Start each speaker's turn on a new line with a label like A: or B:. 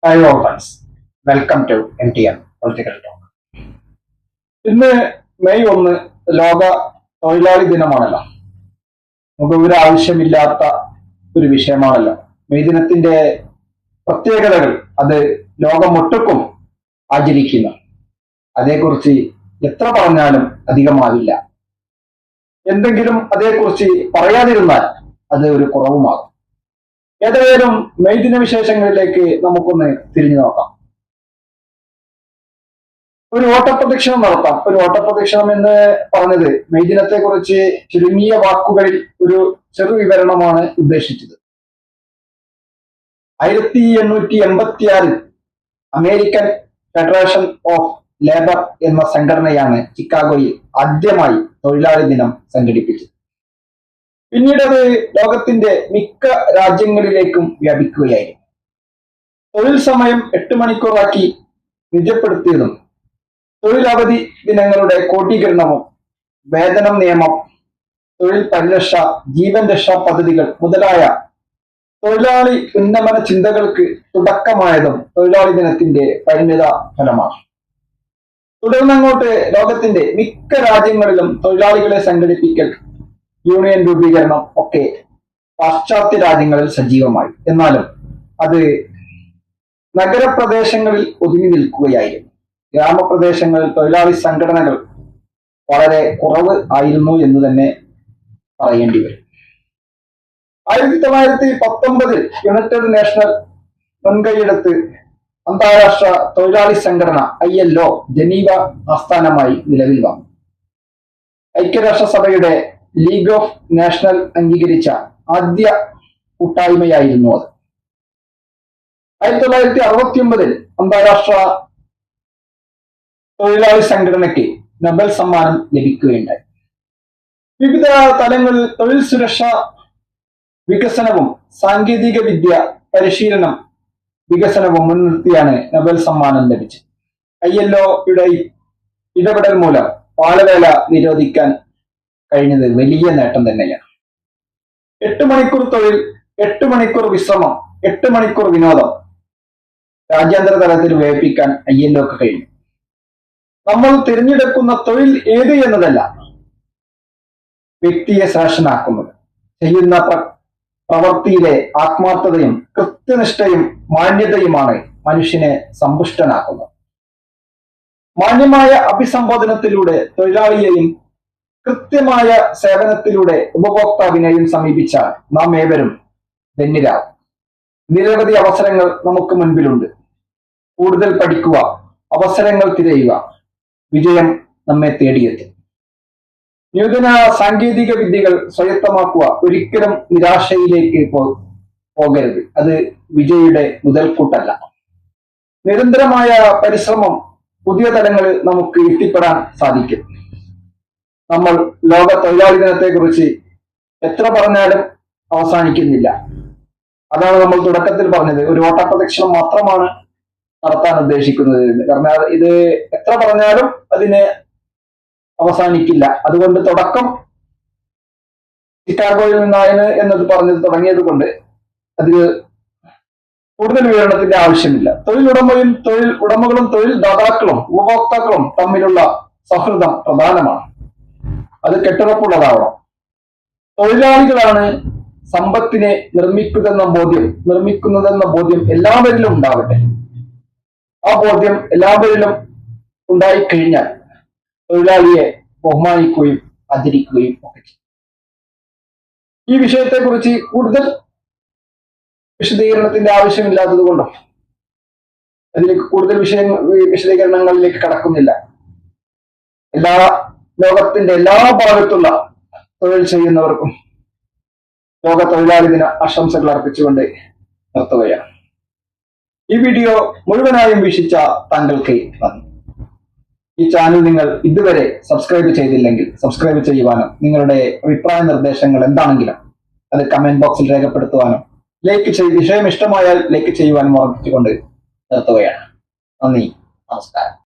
A: Hi all friends, welcome to MTM political talk. ഇന്ന് May 1 ലോക തൊഴിലാളി ദിനമാണല്ലോ. നമുക്ക് ഒരു ആവശ്യമില്ലാത്ത ഒരു വിഷയമാണല്ലോ. മെയ് ദിനത്തിന്റെ പ്രത്യേകതകൾ അത് ലോകമൊട്ടുക്കും ആചരിക്കുന്നു. അതേക്കുറിച്ച് എത്ര പറഞ്ഞാലും അധികമാവില്ല. എന്തെങ്കിലും അതേക്കുറിച്ച് പറയാതിരുന്നാൽ അത് ഒരു കുറവുമാകും. ഏതായാലും മെയ് ദിന വിശേഷങ്ങളിലേക്ക് നമുക്കൊന്ന് തിരിഞ്ഞു നോക്കാം. ഒരു ഓട്ടപ്രദക്ഷിണം നടത്താം. ഒരു ഓട്ടപ്രദക്ഷിണം എന്ന് പറഞ്ഞത് മെയ് ദിനത്തെ കുറിച്ച് ചുരുങ്ങിയ വാക്കുകളിൽ ഒരു ചെറു വിവരണമാണ് ഉദ്ദേശിച്ചത്. 1886 അമേരിക്കൻ ഫെഡറേഷൻ ഓഫ് ലേബർ എന്ന സംഘടനയാണ് ചിക്കാഗോയിൽ ആദ്യമായി തൊഴിലാളി ദിനം സംഘടിപ്പിച്ചത്. പിന്നീട് അത് ലോകത്തിന്റെ മിക്ക രാജ്യങ്ങളിലേക്കും വ്യാപിക്കുകയായിരുന്നു. തൊഴിൽ സമയം 8 മണിക്കൂറാക്കി നിജപ്പെടുത്തിയതും തൊഴിലവധി ദിനങ്ങളുടെ കോട്ടീകരണവും വേതനം നിയമം, തൊഴിൽ പരിരക്ഷ, ജീവൻ രക്ഷാ പദ്ധതികൾ മുതലായ തൊഴിലാളി ഉന്നമന ചിന്തകൾക്ക് തുടക്കമായതും തൊഴിലാളി ദിനത്തിന്റെ പരിണിത ഫലമാണ്. തുടർന്നങ്ങോട്ട് ലോകത്തിന്റെ മിക്ക രാജ്യങ്ങളിലും തൊഴിലാളികളെ സംഘടിപ്പിക്കൽ, യൂണിയൻ രൂപീകരണം ഒക്കെ പാശ്ചാത്യ രാജ്യങ്ങളിൽ സജീവമായി. എന്നാലും അത് നഗരപ്രദേശങ്ങളിൽ ഒതുങ്ങി നിൽക്കുകയായിരുന്നു. ഗ്രാമപ്രദേശങ്ങളിൽ തൊഴിലാളി സംഘടനകൾ വളരെ കുറവ് ആയിരുന്നു എന്ന് തന്നെ പറയേണ്ടി വരും. 1919 യുണൈറ്റഡ് നേഷണൽ മുൻകൈയെടുത്ത് അന്താരാഷ്ട്ര തൊഴിലാളി സംഘടന ILO ജനീവ ആസ്ഥാനമായി നിലവിൽ വന്നു. ഐക്യരാഷ്ട്രസഭയുടെ ലീഗ് ഓഫ് നാഷണൽ അംഗീകരിച്ച ആദ്യ കൂട്ടായ്മയായിരുന്നു അത്. 1969 അന്താരാഷ്ട്ര തൊഴിലാളി സംഘടനയ്ക്ക് നൊബേൽ സമ്മാനം ലഭിക്കുകയുണ്ടായി. വിവിധ തലങ്ങളിൽ തൊഴിൽ സുരക്ഷ വികസനവും സാങ്കേതിക വിദ്യ പരിശീലനം വികസനവും മുൻനിർത്തിയാണ് നൊബേൽ സമ്മാനം ലഭിച്ചത്. ILOയുടെ ഇടപെടൽ മൂലം ബാലവേല നിരോധിക്കാൻ കഴിഞ്ഞത് വലിയ നേട്ടം തന്നെയാണ്. 8 മണിക്കൂർ തൊഴിൽ, 8 മണിക്കൂർ വിശ്രമം, 8 മണിക്കൂർ വിനോദം രാജ്യാന്തര തലത്തിൽ വ്യാപിപ്പിക്കാൻ ILOക്ക് കഴിഞ്ഞു. നമ്മൾ തിരഞ്ഞെടുക്കുന്ന തൊഴിൽ ഏത് എന്നതല്ല വ്യക്തിയെ ശ്രേഷ്ഠനാക്കുന്നത്, ചെയ്യുന്ന പ്രവൃത്തിയിലെ ആത്മാർത്ഥതയും കൃത്യനിഷ്ഠയും മാന്യതയുമാണ് മനുഷ്യനെ സമ്പുഷ്ടനാക്കുന്നത്. മാന്യമായ അഭിസംബോധനത്തിലൂടെ തൊഴിലാളിയെയും കൃത്യമായ സേവനത്തിലൂടെ ഉപഭോക്താവിനെയും സമീപിച്ചാൽ നാം ഏവരും ധന്യരാകും. നിരവധി അവസരങ്ങൾ നമുക്ക് മുൻപിലുണ്ട്. കൂടുതൽ പഠിക്കുക, അവസരങ്ങൾ തിരയുക, വിജയം നമ്മെ തേടിയെത്തും. നൂതന സാങ്കേതിക വിദ്യകൾ സ്വായത്തമാക്കുക. ഒരിക്കലും നിരാശയിലേക്ക് പോകരുത്. അത് വിജയിയുടെ മുതൽക്കൂട്ടല്ല. നിരന്തരമായ പരിശ്രമം പുതിയ തലങ്ങളിൽ നമുക്ക് എത്തിപ്പെടാൻ സാധിക്കും. നമ്മൾ ലോക തൊഴിലാളി ദിനത്തെ കുറിച്ച് എത്ര പറഞ്ഞാലും അവസാനിക്കുന്നില്ല. അതാണ് നമ്മൾ തുടക്കത്തിൽ പറഞ്ഞത്, ഒരു ഓട്ടപ്രദക്ഷിണം മാത്രമാണ് നടത്താൻ ഉദ്ദേശിക്കുന്നത്. കാരണം ഇത് എത്ര പറഞ്ഞാലും അതിന് അവസാനിക്കില്ല. അതുകൊണ്ട് തുടക്കം ചിക്കാഗോയിൽ നിന്നാണ് എന്നത് പറഞ്ഞത് തുടങ്ങിയത് കൊണ്ട് അതിൽ കൂടുതൽ വിവരണത്തിന്റെ ആവശ്യമില്ല. തൊഴിൽ ഉടമകളും തൊഴിൽ ദാതാക്കളും ഉപഭോക്താക്കളും തമ്മിലുള്ള സൗഹൃദം പ്രധാനമാണ്. അത് കെട്ടുറപ്പുള്ളതാവണം. തൊഴിലാളികളാണ് സമ്പത്തിനെ നിർമ്മിക്കുന്നതെന്ന ബോധ്യം എല്ലാവരിലും ഉണ്ടാവട്ടെ. ആ ബോധ്യം എല്ലാവരിലും ഉണ്ടായിക്കഴിഞ്ഞാൽ തൊഴിലാളിയെ ബഹുമാനിക്കുകയും ആദരിക്കുകയും ഒക്കെ ചെയ്യും. ഈ വിഷയത്തെക്കുറിച്ച് കൂടുതൽ വിശദീകരണത്തിന്റെ ആവശ്യമില്ലാത്തത് കൊണ്ടും അതിലേക്ക് കൂടുതൽ വിശദീകരണങ്ങളിലേക്ക് കടക്കുന്നില്ല. ലോകത്തിന്റെ എല്ലാ ഭാഗത്തുള്ള തൊഴിൽ ചെയ്യുന്നവർക്കും ലോക തൊഴിലാളി ദിന ആശംസകൾ അർപ്പിച്ചുകൊണ്ട് നിർത്തുകയാണ്. ഈ വീഡിയോ മുഴുവനായും വീക്ഷിച്ച താങ്കൾക്ക് നന്ദി. ഈ ചാനൽ നിങ്ങൾ ഇതുവരെ സബ്സ്ക്രൈബ് ചെയ്തില്ലെങ്കിൽ സബ്സ്ക്രൈബ് ചെയ്യുവാനും നിങ്ങളുടെ അഭിപ്രായ നിർദ്ദേശങ്ങൾ എന്താണെങ്കിലും അത് കമന്റ് ബോക്സിൽ രേഖപ്പെടുത്തുവാനും വിഷയം ഇഷ്ടമായാൽ ലൈക്ക് ചെയ്യുവാനും ഓർമ്മിച്ചുകൊണ്ട് നിർത്തുകയാണ്. നന്ദി, നമസ്കാരം.